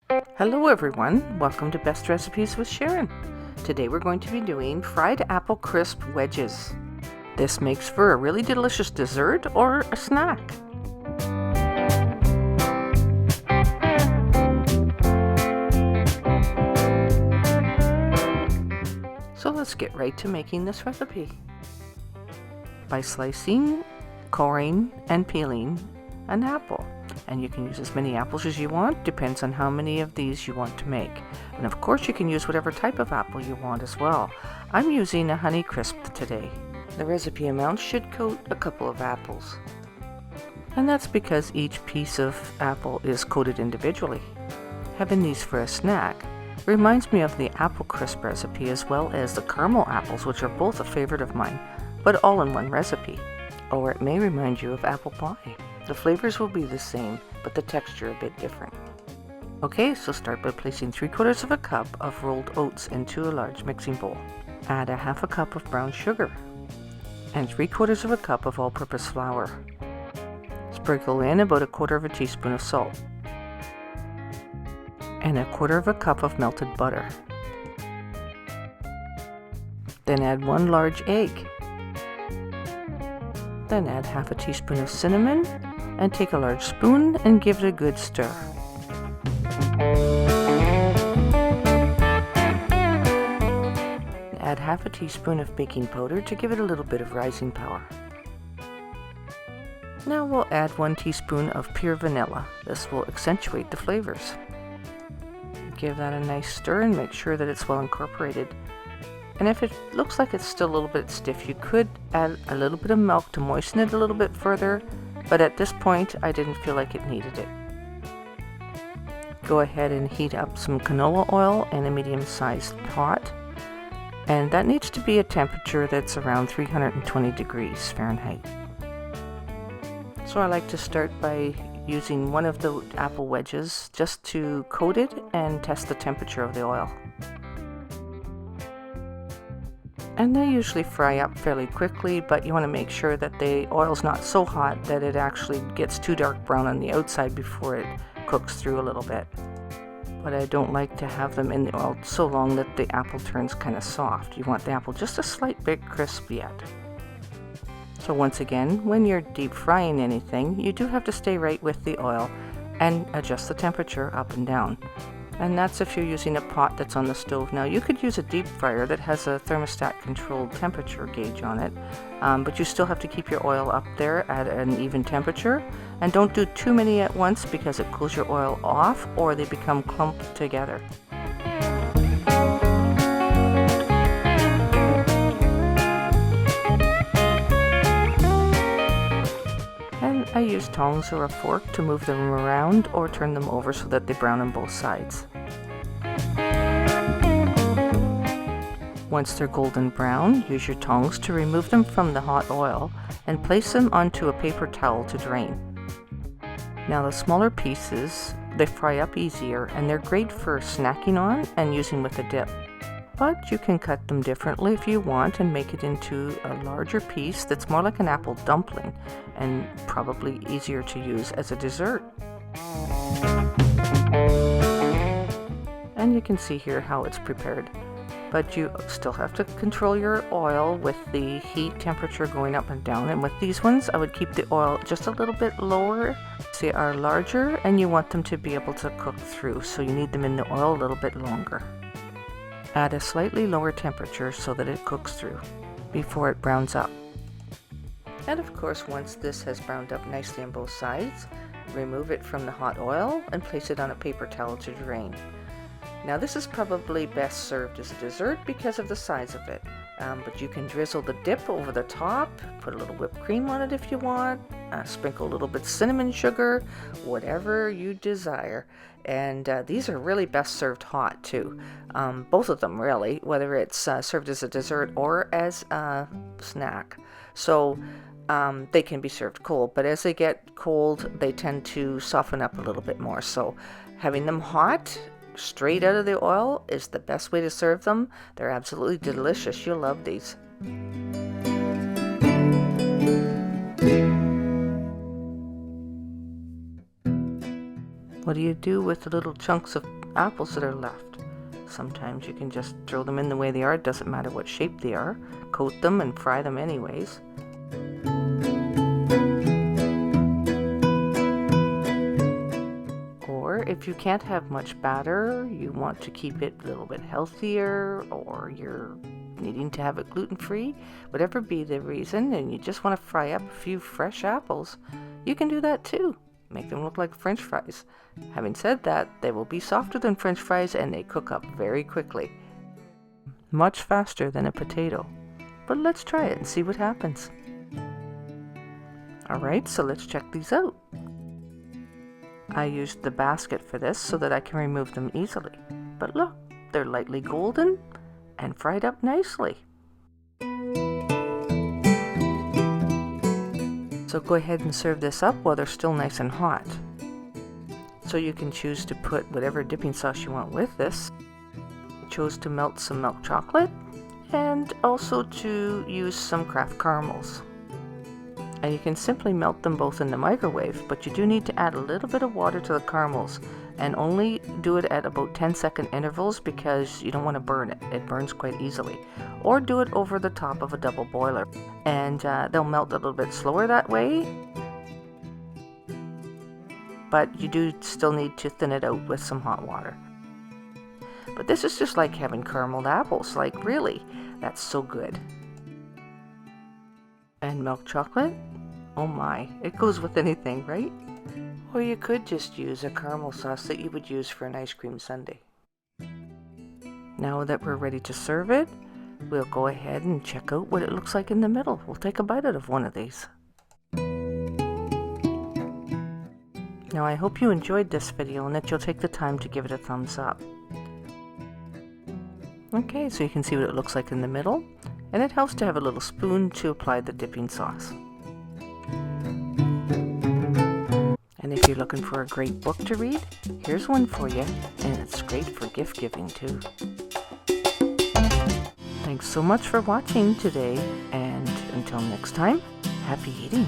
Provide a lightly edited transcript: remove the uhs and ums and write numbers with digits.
Hello everyone, welcome to Best Recipes with Sharon. Today we're going to be doing fried apple crisp wedges. This makes for a really delicious dessert or a snack. So let's get right to making this recipe. By slicing, coring, and peeling an apple. And you can use as many apples as you want, depends on how many of these you want to make. And of course you can use whatever type of apple you want as well. I'm using a Honey Crisp today. The recipe amount should coat a couple of apples. And that's because each piece of apple is coated individually. Having these for a snack reminds me of the apple crisp recipe as well as the caramel apples, which are both a favorite of mine, but all in one recipe. Or it may remind you of apple pie. The flavors will be the same, but the texture a bit different. Okay, so start by placing 3/4 of a cup of rolled oats into a large mixing bowl. Add a 1/2 cup of brown sugar and 3/4 of a cup of all-purpose flour. Sprinkle in about 1/4 teaspoon of salt and 1/4 cup of melted butter. Then add 1 large egg. Then add 1/2 teaspoon of cinnamon and take a large spoon and give it a good stir. Add 1/2 teaspoon of baking powder to give it a little bit of rising power. Now we'll add 1 teaspoon of pure vanilla. This will accentuate the flavors. Give that a nice stir and make sure that it's well incorporated. And if it looks like it's still a little bit stiff, you could add a little bit of milk to moisten it a little bit further, but at this point I didn't feel like it needed it. Go ahead and heat up some canola oil in a medium-sized pot, and that needs to be a temperature that's around 320 degrees Fahrenheit. So I like to start by using one of the apple wedges just to coat it and test the temperature of the oil. And they usually fry up fairly quickly, but you want to make sure that the oil's not so hot that it actually gets too dark brown on the outside before it cooks through a little bit. But I don't like to have them in the oil so long that the apple turns kind of soft. You want the apple just a slight bit crisp yet. So once again, when you're deep frying anything, you do have to stay right with the oil and adjust the temperature up and down. And that's if you're using a pot that's on the stove. Now you could use a deep fryer that has a thermostat controlled temperature gauge on it, but you still have to keep your oil up there at an even temperature, and don't do too many at once because it cools your oil off or they become clumped together. I use tongs or a fork to move them around or turn them over so that they brown on both sides. Once they're golden brown, use your tongs to remove them from the hot oil and place them onto a paper towel to drain. Now the smaller pieces, they fry up easier and they're great for snacking on and using with a dip. But you can cut them differently if you want and make it into a larger piece that's more like an apple dumpling and probably easier to use as a dessert. And you can see here how it's prepared. But you still have to control your oil with the heat temperature going up and down. And with these ones, I would keep the oil just a little bit lower. They are larger and you want them to be able to cook through, so you need them in the oil a little bit longer. Add a slightly lower temperature so that it cooks through before it browns up. And of course, once this has browned up nicely on both sides, remove it from the hot oil and place it on a paper towel to drain. Now this is probably best served as a dessert because of the size of it, but you can drizzle the dip over the top, put a little whipped cream on it if you want, sprinkle a little bit of cinnamon sugar, whatever you desire. And these are really best served hot too, both of them really, whether it's served as a dessert or as a snack. So they can be served cold, but as they get cold they tend to soften up a little bit more. So having them hot straight out of the oil is the best way to serve them. They're absolutely delicious. You'll love these. What do you do with the little chunks of apples that are left. Sometimes you can just throw them in the way they are. It doesn't matter what shape they are. Coat them and fry them anyways. Or if you can't have much batter, you want to keep it a little bit healthier, or you're needing to have it gluten-free, whatever be the reason, and you just want to fry up a few fresh apples, you can do that too. Make them look like French fries. Having said that, they will be softer than French fries and they cook up very quickly. Much faster than a potato. But let's try it and see what happens. Alright, so let's check these out. I used the basket for this so that I can remove them easily. But look, they're lightly golden and fried up nicely. So go ahead and serve this up while they're still nice and hot. So you can choose to put whatever dipping sauce you want with this. I chose to melt some milk chocolate and also to use some Kraft caramels. And you can simply melt them both in the microwave, but you do need to add a little bit of water to the caramels and only do it at about 10-second intervals because you don't want to burn it. It burns quite easily. Or do it over the top of a double boiler and they'll melt a little bit slower that way. But you do still need to thin it out with some hot water. But this is just like having carameled apples, like really, that's so good. And milk chocolate? Oh my, it goes with anything, right? Or you could just use a caramel sauce that you would use for an ice cream sundae. Now that we're ready to serve it, we'll go ahead and check out what it looks like in the middle. We'll take a bite out of one of these. Now I hope you enjoyed this video and that you'll take the time to give it a thumbs up. Okay, so you can see what it looks like in the middle, and it helps to have a little spoon to apply the dipping sauce. And if you're looking for a great book to read, here's one for you, and it's great for gift giving too. Thanks so much for watching today, and until next time, happy eating!